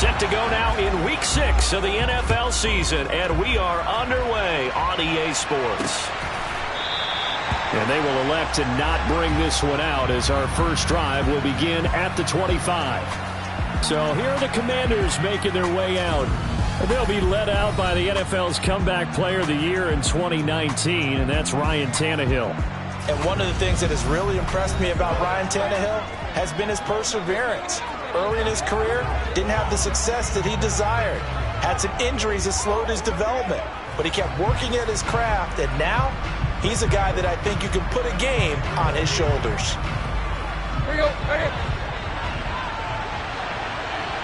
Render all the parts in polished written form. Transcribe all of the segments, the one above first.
Set to go now in Week 6 of the NFL season, and we are underway on EA Sports. And they will elect to not bring this one out as our first drive will begin at the 25. So here are the Commanders making their way out. And they'll be led out by the NFL's Comeback Player of the Year in 2019, and that's Ryan Tannehill. And one of the things that has really impressed me about Ryan Tannehill has been his perseverance. Early in his career, didn't have the success that he desired. Had some injuries that slowed his development. But he kept working at his craft, and now he's a guy that I think you can put a game on his shoulders. Here we go. Right.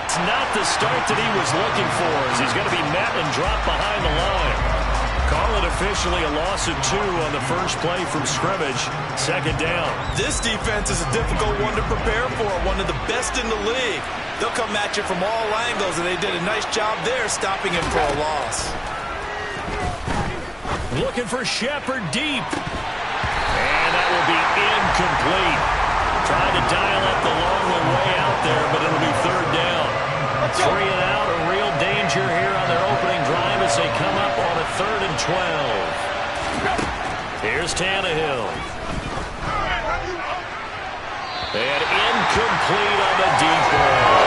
It's not the start that he was looking for, as he's going to be met and dropped behind the line. Call it officially a loss of 2 on the first play from scrimmage. Second down. This defense is a difficult one to prepare for, one of the best in the league. They'll come at you from all angles, and they did a nice job there stopping him for a loss. Looking for Shepard deep. And that will be incomplete. Trying to dial up the long one way out there, but it'll be third down. 3 and out, a real danger here on their opening drive as they come up on a 3rd and 12. Here's Tannehill. And incomplete on the deep ball.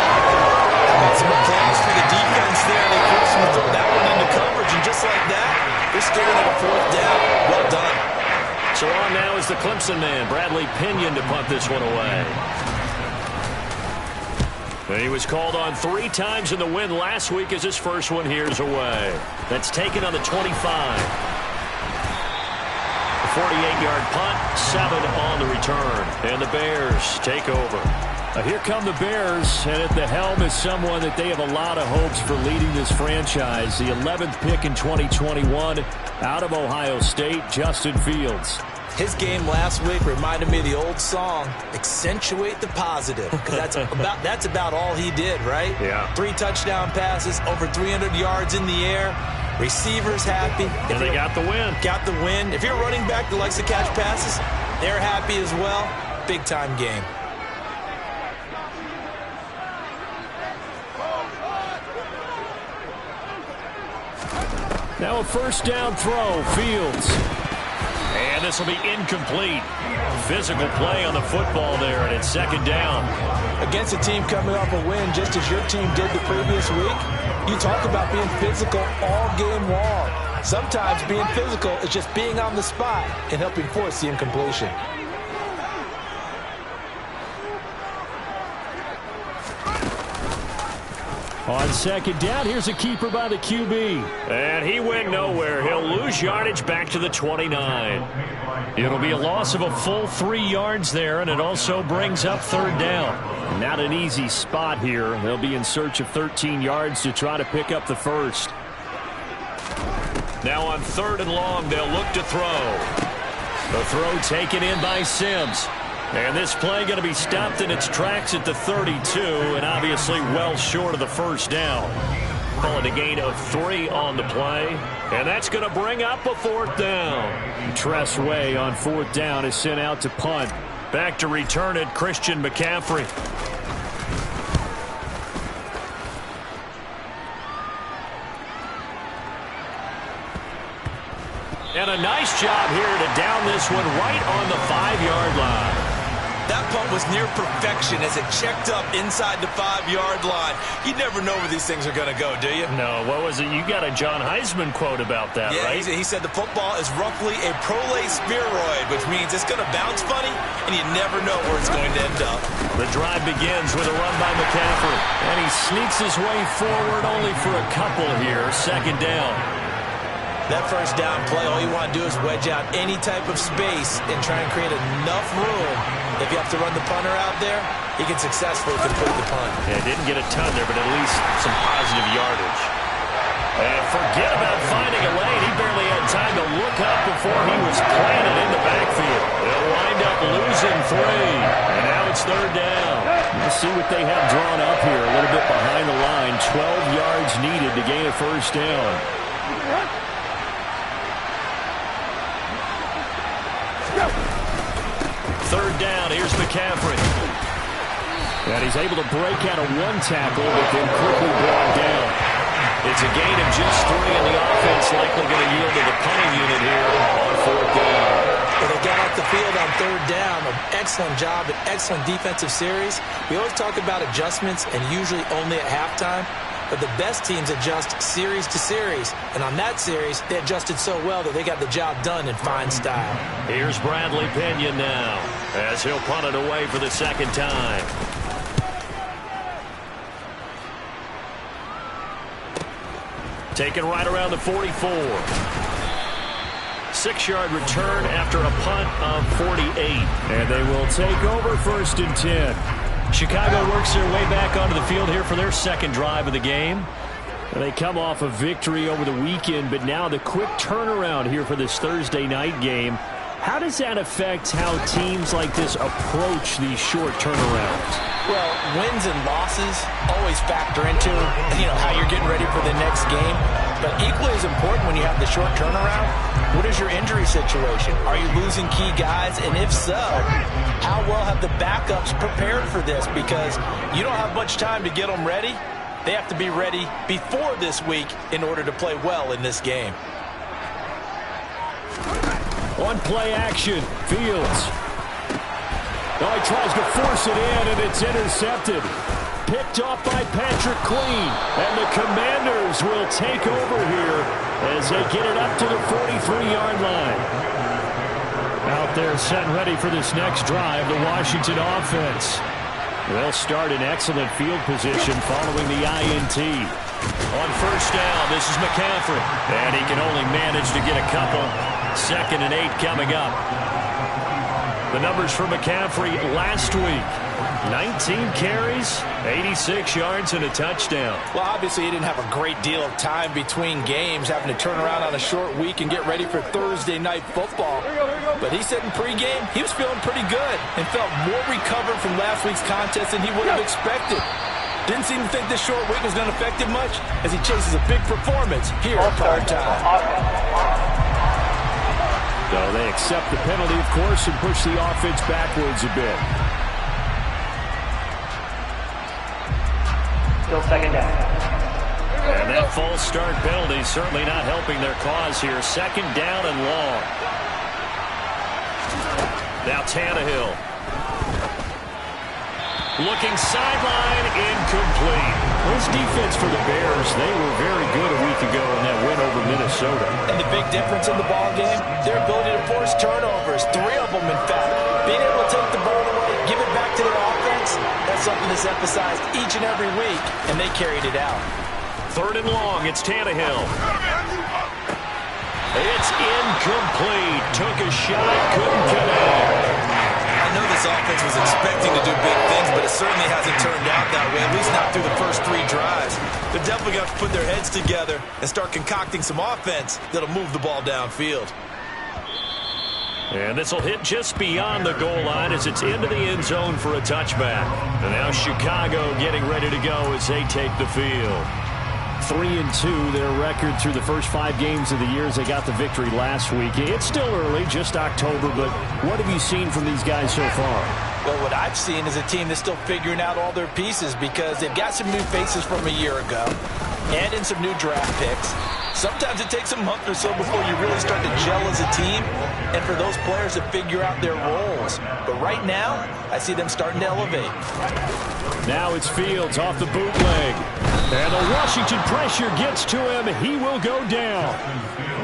Some applause for the defense there. They forced him to throw that one into coverage, and just like that, they're staring at a 4th down. Well done. So on now is the Clemson man, Bradley Pinion, to punt this one away. He was called on 3 times in the win last week as his first one here's away. That's taken on the 25. 48-yard punt, 7 on the return. And the Bears take over. Here come the Bears, and at the helm is someone that they have a lot of hopes for leading this franchise. The 11th pick in 2021 out of Ohio State, Justin Fields. His game last week reminded me of the old song, Accentuate the Positive, because that's about all he did, right? Yeah. 3 touchdown passes, over 300 yards in the air. Receivers happy. And they got the win. Got the win. If you're a running back that likes to catch passes, they're happy as well. Big-time game. Now a first down throw, Fields. And this will be incomplete. Physical play on the football there, and it's second down. Against a team coming off a win, just as your team did the previous week, you talk about being physical all game long. Sometimes being physical is just being on the spot and helping force the incompletion. On second down, here's a keeper by the QB. And he went nowhere. He'll lose yardage back to the 29. It'll be a loss of a full 3 yards there, and it also brings up third down. Not an easy spot here. They'll be in search of 13 yards to try to pick up the first. Now on 3rd and long, they'll look to throw. The throw taken in by Sims. And this play going to be stopped in its tracks at the 32, and obviously well short of the first down. Calling a gain of 3 on the play, and that's going to bring up a 4th down. Tress Way on 4th down is sent out to punt. Back to return it, Christian McCaffrey. And a nice job here to down this one right on the 5-yard line. That punt was near perfection as it checked up inside the 5-yard line. You never know where these things are going to go, do you? No, what was it? You got a John Heisman quote about that, yeah, right? He said the football is roughly a prolate spheroid, which means it's going to bounce funny, and you never know where it's going to end up. The drive begins with a run by McCaffrey, and he sneaks his way forward only for a couple here. Second down. That first down play, all you want to do is wedge out any type of space and try and create enough room. If you have to run the punter out there, he can successfully complete the punt. Yeah, didn't get a ton there, but at least some positive yardage. And forget about finding a lane. He barely had time to look up before he was planted in the backfield. They'll wind up losing 3. And now it's third down. Let's see what they have drawn up here. A little bit behind the line. 12 yards needed to gain a first down. Third down, here's McCaffrey. And he's able to break out of one tackle, but then quickly brought down. It's a gain of just 3, and the offense likely going to yield to the punting unit here on 4th down. Well, they got off the field on 3rd down. An excellent job, an excellent defensive series. We always talk about adjustments, and usually only at halftime. But the best teams adjust series to series. And on that series, they adjusted so well that they got the job done in fine style. Here's Bradley Pinion now, as he'll punt it away for the 2nd time. Taken right around the 44. 6-yard return after a punt of 48. And they will take over 1st and 10. Chicago works their way back onto the field here for their 2nd drive of the game. They come off a victory over the weekend, but now the quick turnaround here for this Thursday night game. How does that affect how teams like this approach these short turnarounds? Well, wins and losses always factor into, how you're getting ready for the next game. But equally as important when you have the short turnaround, what is your injury situation? Are you losing key guys? And if so, how well have the backups prepared for this? Because you don't have much time to get them ready. They have to be ready before this week in order to play well in this game. On play action, Fields. Oh, he tries to force it in, and it's intercepted. Picked off by Patrick Queen. And the Commanders will take over here as they get it up to the 43-yard line. Out there set and ready for this next drive, the Washington offense. They'll start in excellent field position following the INT. On 1st down, this is McCaffrey. And he can only manage to get a couple. 2nd and 8 coming up. The numbers for McCaffrey last week. 19 carries, 86 yards, and a touchdown. Well, obviously, he didn't have a great deal of time between games, having to turn around on a short week and get ready for Thursday night football. But he said in pregame he was feeling pretty good and felt more recovered from last week's contest than he would have expected. Didn't seem to think this short week was going to affect him much as he chases a big performance here at prime time. So they accept the penalty, of course, and push the offense backwards a bit. Still 2nd down. And that false start penalty certainly not helping their cause here. 2nd down and long. Now Tannehill. Looking sideline, incomplete. This defense for the Bears, they were very good a week ago in that win over Minnesota. And the big difference in the ball game, their ability to force turnovers, 3 of them in fact. Being able to take the ball away, give it back to their offense, that's something that's emphasized each and every week, and they carried it out. 3rd and long, it's Tannehill. It's incomplete. Took a shot, couldn't connect. I know this offense was expecting to do big things, but it certainly hasn't turned out that way, at least not through the first 3 drives. They're definitely going to have to put their heads together and start concocting some offense that'll move the ball downfield. And this will hit just beyond the goal line as it's into the end zone for a touchback. And now Chicago getting ready to go as they take the field. 3-2, their record through the first 5 games of the year as they got the victory last week. It's still early, just October, but what have you seen from these guys so far? Well, what I've seen is a team that's still figuring out all their pieces because they've got some new faces from a year ago and in some new draft picks. Sometimes it takes a month or so before you really start to gel as a team and for those players to figure out their roles. But right now, I see them starting to elevate. Now it's Fields off the bootleg. And the Washington pressure gets to him. He will go down.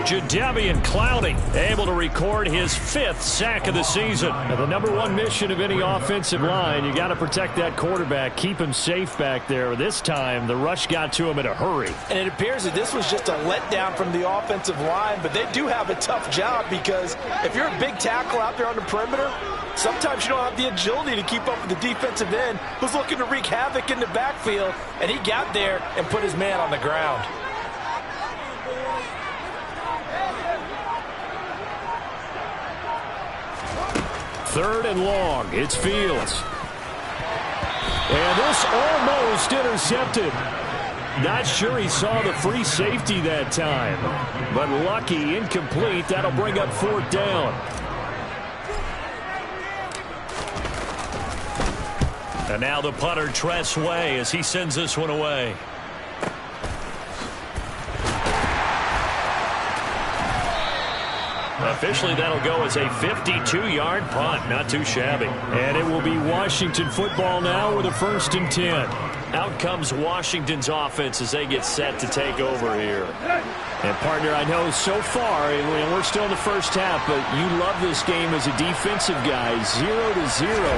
Jadeveon Clowney able to record his 5th sack of the season. Now, the #1 mission of any offensive line, you got to protect that quarterback, keep him safe back there. This time, the rush got to him in a hurry. And it appears that this was just a letdown from the offensive line, but they do have a tough job because if you're a big tackle out there on the perimeter, sometimes you don't have the agility to keep up with the defensive end who's looking to wreak havoc in the backfield, and he got there and put his man on the ground. Third and long, it's Fields. And this almost intercepted. Not sure he saw the free safety that time. But lucky, incomplete. That'll bring up 4th down. And now the punter, Tress Way, as he sends this one away. Officially, that'll go as a 52-yard punt. Not too shabby. And it will be Washington football now with a 1st and 10. Out comes Washington's offense as they get set to take over here. And, partner, I know so far, and we're still in the first half, but you love this game as a defensive guy. 0-0.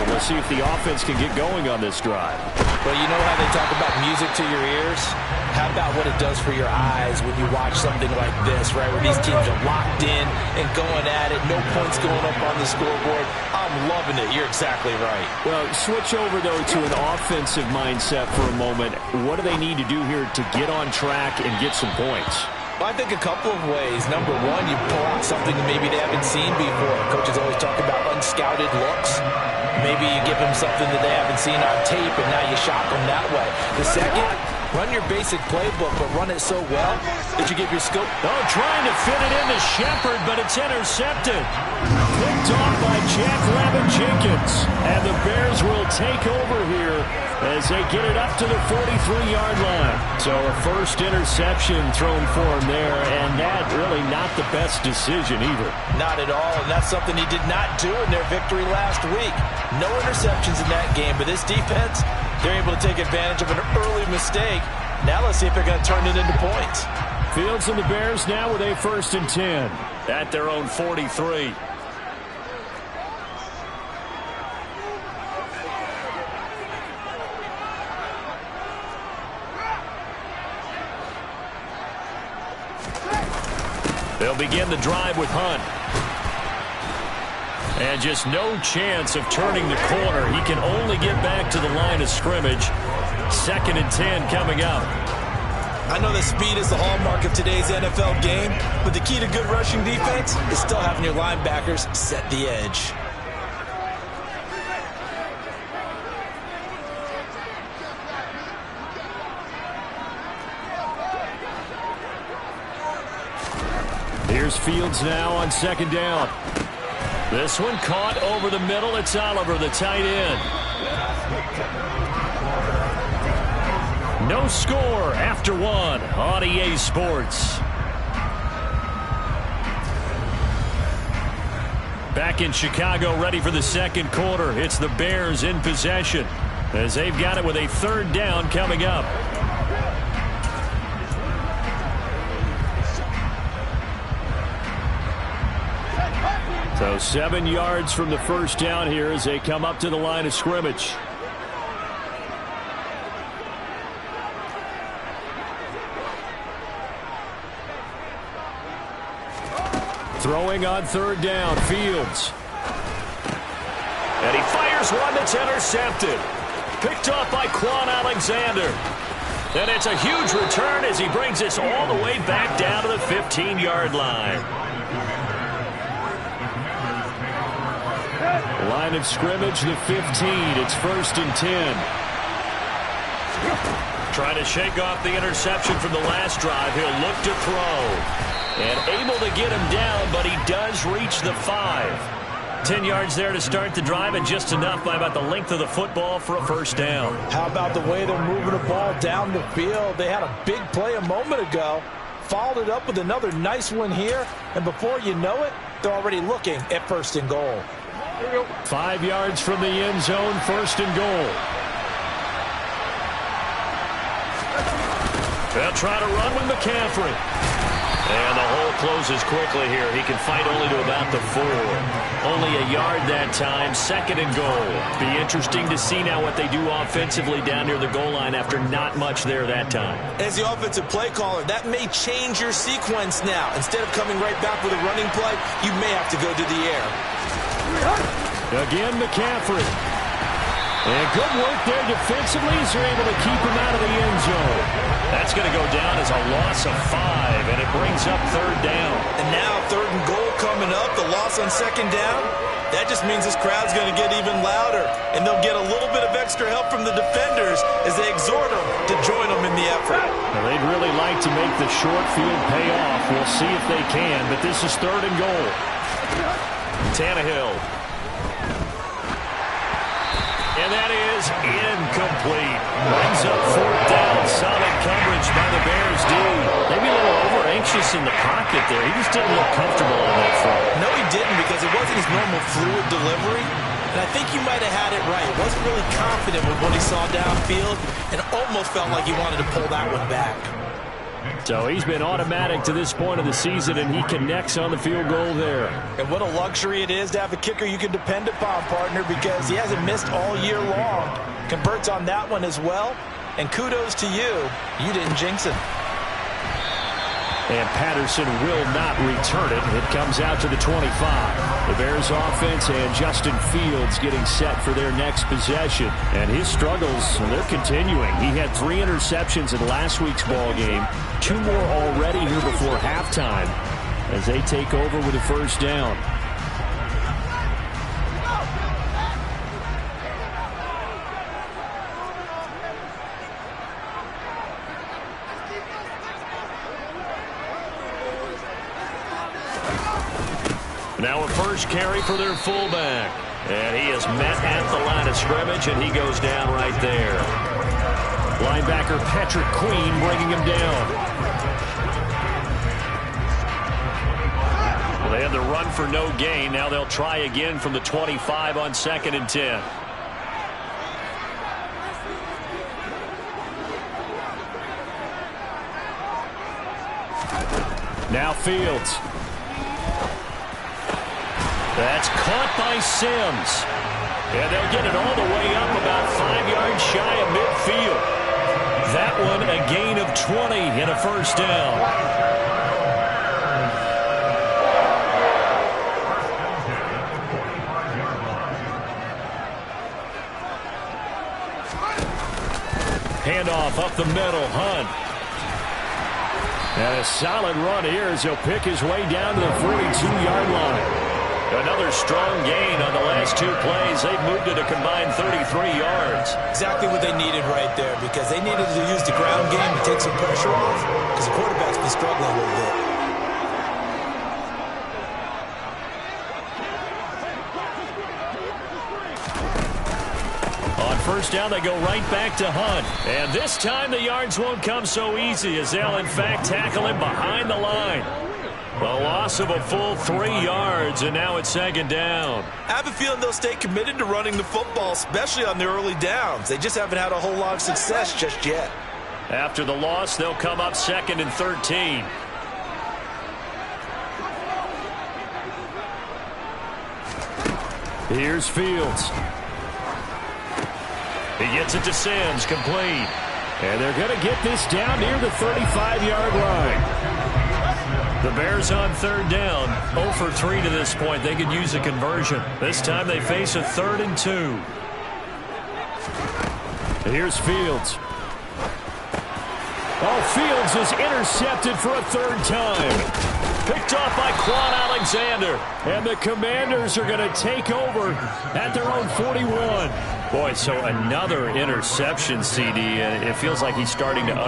We'll see if the offense can get going on this drive. Well, you know how they talk about music to your ears? How about what it does for your eyes when you watch something like this, right, where these teams are locked in and going at it, no points going up on the scoreboard. I'm loving it. You're exactly right. Well, switch over, though, to an offensive mindset for a moment. What do they need to do here to get on track and get some points? Well, I think a couple of ways. Number one, you pull out something that maybe they haven't seen before. Coaches always talk about unscouted looks. Maybe you give them something that they haven't seen on tape, and now you shock them that way. The second, run your basic playbook, but run it so well that you give your scope. Oh, trying to fit it into Shepard, but it's intercepted. Picked off by Jack Rabbit Jenkins. And the Bears will take over here as they get it up to the 43-yard line. So a first interception thrown for him there, and that really not the best decision either. Not at all, and that's something he did not do in their victory last week. No interceptions in that game, but this defense, they're able to take advantage of an early mistake. Now let's see if they're going to turn it into points. Fields and the Bears now with a 1st and 10 at their own 43. They'll begin the drive with Hunt. And just no chance of turning the corner. He can only get back to the line of scrimmage. 2nd and 10 coming up. I know that speed is the hallmark of today's NFL game, but the key to good rushing defense is still having your linebackers set the edge. Here's Fields now on 2nd down. This one caught over the middle. It's Oliver, the tight end. No score after 1 on EA Sports. Back in Chicago, ready for the 2nd quarter. It's the Bears in possession as they've got it with a 3rd down coming up. So 7 yards from the 1st down here as they come up to the line of scrimmage. Throwing on 3rd down, Fields. And he fires one that's intercepted. Picked off by Quan Alexander. And it's a huge return as he brings this all the way back down to the 15-yard line. Line of scrimmage, the 15. It's 1st and 10. Trying to shake off the interception from the last drive. He'll look to throw. And able to get him down, but he does reach the 5. 10 yards there to start the drive, and just enough by about the length of the football for a 1st down. How about the way they're moving the ball down the field? They had a big play a moment ago. Followed it up with another nice one here. And before you know it, they're already looking at 1st and goal. 5 yards from the end zone, 1st and goal. They'll try to run with McCaffrey. And the hole closes quickly here. He can fight only to about the 4. Only a yard that time, 2nd and goal. Be interesting to see now what they do offensively down near the goal line after not much there that time. As the offensive play caller, that may change your sequence now. Instead of coming right back with a running play, you may have to go to the air. Again, McCaffrey. And good work there defensively as they're able to keep him out of the end zone. That's going to go down as a loss of 5, and it brings up 3rd down. And now 3rd and goal coming up, the loss on 2nd down. That just means this crowd's going to get even louder, and they'll get a little bit of extra help from the defenders as they exhort them to join them in the effort. Well, they'd really like to make the short field pay off. We'll see if they can, but this is 3rd and goal. Tannehill. And that is incomplete. Brings up fourth down. Solid coverage by the Bears D. Maybe a little over-anxious in the pocket there. He just didn't look comfortable on that front. No, he didn't, because it wasn't his normal fluid delivery. And I think you might have had it right. Wasn't really confident with what he saw downfield and almost felt like he wanted to pull that one back. So he's been automatic to this point of the season, and he connects on the field goal there. And what a luxury it is to have a kicker you can depend upon, partner, because he hasn't missed all year long. Converts on that one as well. And kudos to you. You didn't jinx him. And Patterson will not return it. It comes out to the 25. The Bears offense and Justin Fields getting set for their next possession. And his struggles, they're continuing. He had 3 interceptions in last week's ball game. 2 more already here before halftime as they take over with a first down. Now a first carry for their fullback. And he is met at the line of scrimmage, and he goes down right there. Linebacker Patrick Queen bringing him down. Well, they had the run for no gain. Now they'll try again from the 25 on 2nd and 10. Now Fields. That's caught by Sims. And they'll get it all the way up about 5 yards shy of midfield. That one a gain of 20 and a first down. Handoff up the middle, Hunt. And a solid run here as he'll pick his way down to the 42-yard line. Another strong gain on the last 2 plays. They've moved it a combined 33 yards. Exactly what they needed right there, because they needed to use the ground game to take some pressure off, because the quarterback's been struggling a little bit. On first down, they go right back to Hunt. And this time the yards won't come so easy, as they'll in fact tackle him behind the line. A loss of a full 3 yards, and now it's 2nd down. I have a feeling they'll stay committed to running the football, especially on the early downs. They just haven't had a whole lot of success just yet. After the loss, they'll come up 2nd and 13. Here's Fields. He gets it to Sims, complete. And they're going to get this down near the 35-yard line. The Bears on 3rd down, 0 for 3 to this point. They could use a conversion. This time they face a 3rd and 2. Here's Fields. Oh, Fields is intercepted for a 3rd time. Picked off by Quan Alexander. And the Commanders are going to take over at their own 41. Boy, so another interception, CD. It feels like he's starting to